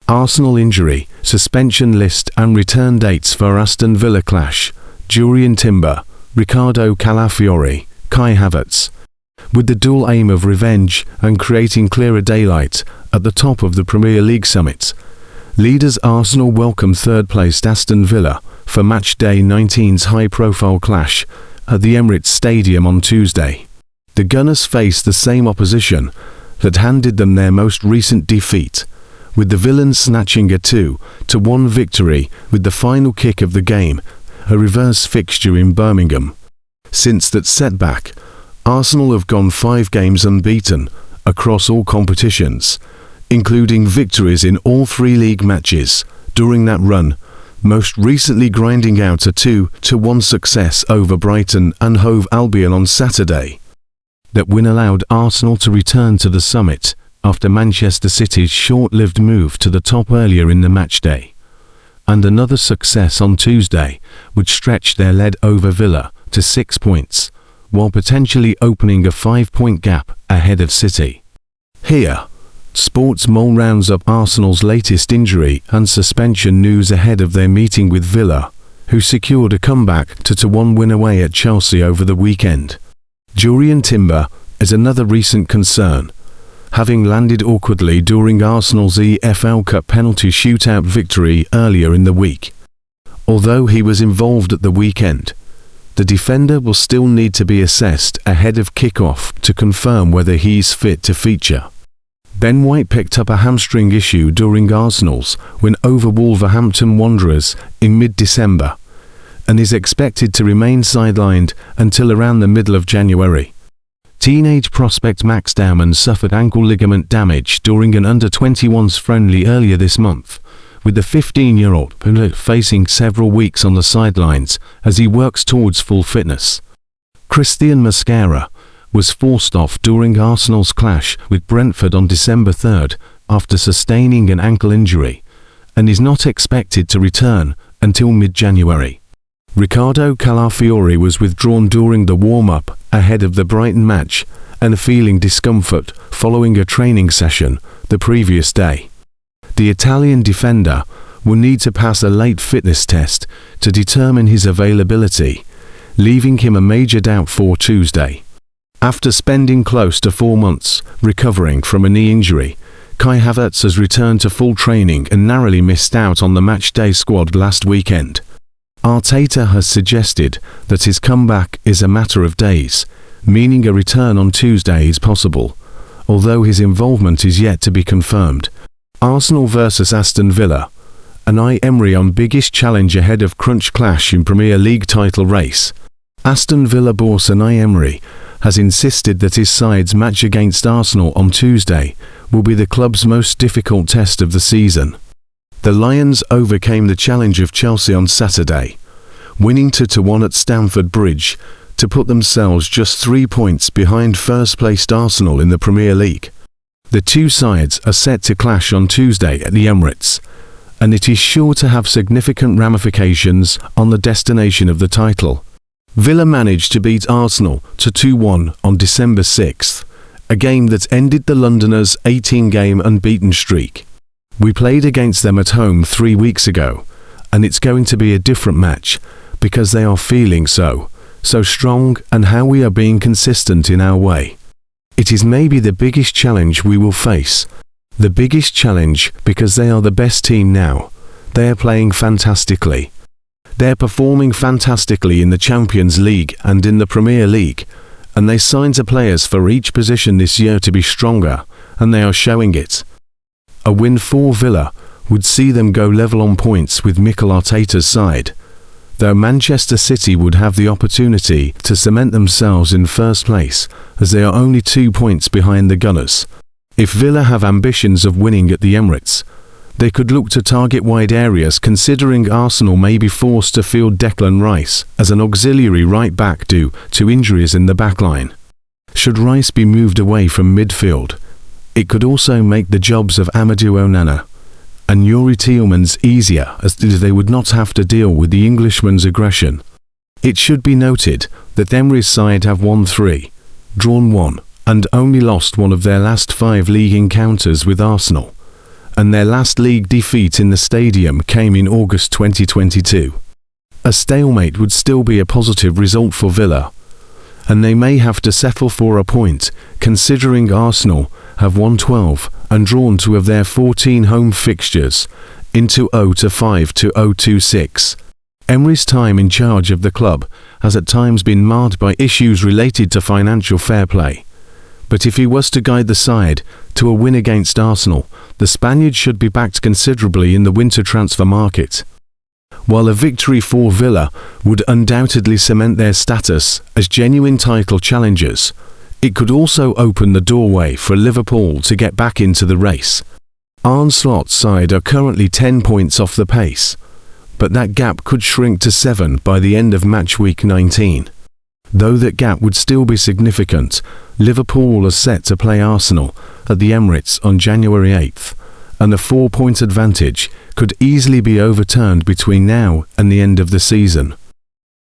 Arsenal injury, suspension list and return dates for Aston Villa clash, Jurrien Timber, Ricardo Calafiori, Kai Havertz. With the dual aim of revenge and creating clearer daylight at the top of the Premier League summit, leaders Arsenal welcome third-placed Aston Villa for matchday 19's high-profile clash at the Emirates Stadium on Tuesday. The Gunners face the same opposition that handed them their most recent defeat, with the Villains snatching a 2-1 victory with the final kick of the game, a reverse fixture in Birmingham. Since that setback, Arsenal have gone 5 games unbeaten across all competitions, including victories in all 3 league matches during that run, most recently grinding out a 2-1 success over Brighton and Hove Albion on Saturday. That win allowed Arsenal to return to the summit after Manchester City's short-lived move to the top earlier in the matchday, and another success on Tuesday would stretch their lead over Villa to 6 points, while potentially opening a 5-point gap ahead of City. Here, Sports Mole rounds up Arsenal's latest injury and suspension news ahead of their meeting with Villa, who secured a comeback to 2-1 win away at Chelsea over the weekend. Jurrien Timber is another recent concern, having landed awkwardly during Arsenal's EFL Cup penalty shootout victory earlier in the week. Although he was involved at the weekend, the defender will still need to be assessed ahead of kick-off to confirm whether he's fit to feature. Ben White picked up a hamstring issue during Arsenal's win over Wolverhampton Wanderers in mid-December, and is expected to remain sidelined until around the middle of January. Teenage prospect Max Dowman suffered ankle ligament damage during an under-21s friendly earlier this month, with the 15-year-old facing several weeks on the sidelines as he works towards full fitness. Christian Mascara was forced off during Arsenal's clash with Brentford on December 3rd after sustaining an ankle injury, and is not expected to return until mid-January. Ricardo Calafiori was withdrawn during the warm-up ahead of the Brighton match and feeling discomfort following a training session the previous day. The Italian defender will need to pass a late fitness test to determine his availability, leaving him a major doubt for Tuesday. After spending close to 4 months recovering from a knee injury, Kai Havertz has returned to full training and narrowly missed out on the matchday squad last weekend. Arteta has suggested that his comeback is a matter of days, meaning a return on Tuesday is possible, although his involvement is yet to be confirmed. Arsenal vs Aston Villa, Unai Emery on biggest challenge ahead of crunch clash in Premier League title race. Aston Villa boss Unai Emery has insisted that his side's match against Arsenal on Tuesday will be the club's most difficult test of the season. The Lions overcame the challenge of Chelsea on Saturday, winning 2-1 at Stamford Bridge to put themselves just 3 points behind first-placed Arsenal in the Premier League. The two sides are set to clash on Tuesday at the Emirates, and it is sure to have significant ramifications on the destination of the title. Villa managed to beat Arsenal to 2-1 on December 6th, a game that ended the Londoners' 18-game unbeaten streak. We played against them at home 3 weeks ago, and it's going to be a different match because they are feeling so strong and how we are being consistent in our way. It is maybe the biggest challenge we will face. The biggest challenge because they are the best team now. They are playing fantastically. They're performing fantastically in the Champions League and in the Premier League, and they signed the players for each position this year to be stronger, and they are showing it. A win for Villa would see them go level on points with Mikel Arteta's side, though Manchester City would have the opportunity to cement themselves in first place as they are only 2 points behind the Gunners. If Villa have ambitions of winning at the Emirates, they could look to target wide areas considering Arsenal may be forced to field Declan Rice as an auxiliary right back due to injuries in the backline. Should Rice be moved away from midfield, it could also make the jobs of Amadou Onana and Youri Tielemans easier as they would not have to deal with the Englishman's aggression. It should be noted that Emery's side have won 3, drawn 1, and only lost one of their last 5 league encounters with Arsenal, and their last league defeat in the stadium came in August 2022. A stalemate would still be a positive result for Villa, and they may have to settle for a point, considering Arsenal have won 12 and drawn 2 of their 14 home fixtures, into 0-5 to 0-6. Emery's time in charge of the club has at times been marred by issues related to financial fair play. But if he was to guide the side to a win against Arsenal, the Spaniard should be backed considerably in the winter transfer market. While a victory for Villa would undoubtedly cement their status as genuine title challengers, it could also open the doorway for Liverpool to get back into the race. Arne Slot's side are currently 10 points off the pace, but that gap could shrink to 7 by the end of match week 19. Though that gap would still be significant, Liverpool are set to play Arsenal at the Emirates on January 8th, and the 4-point advantage could easily be overturned between now and the end of the season.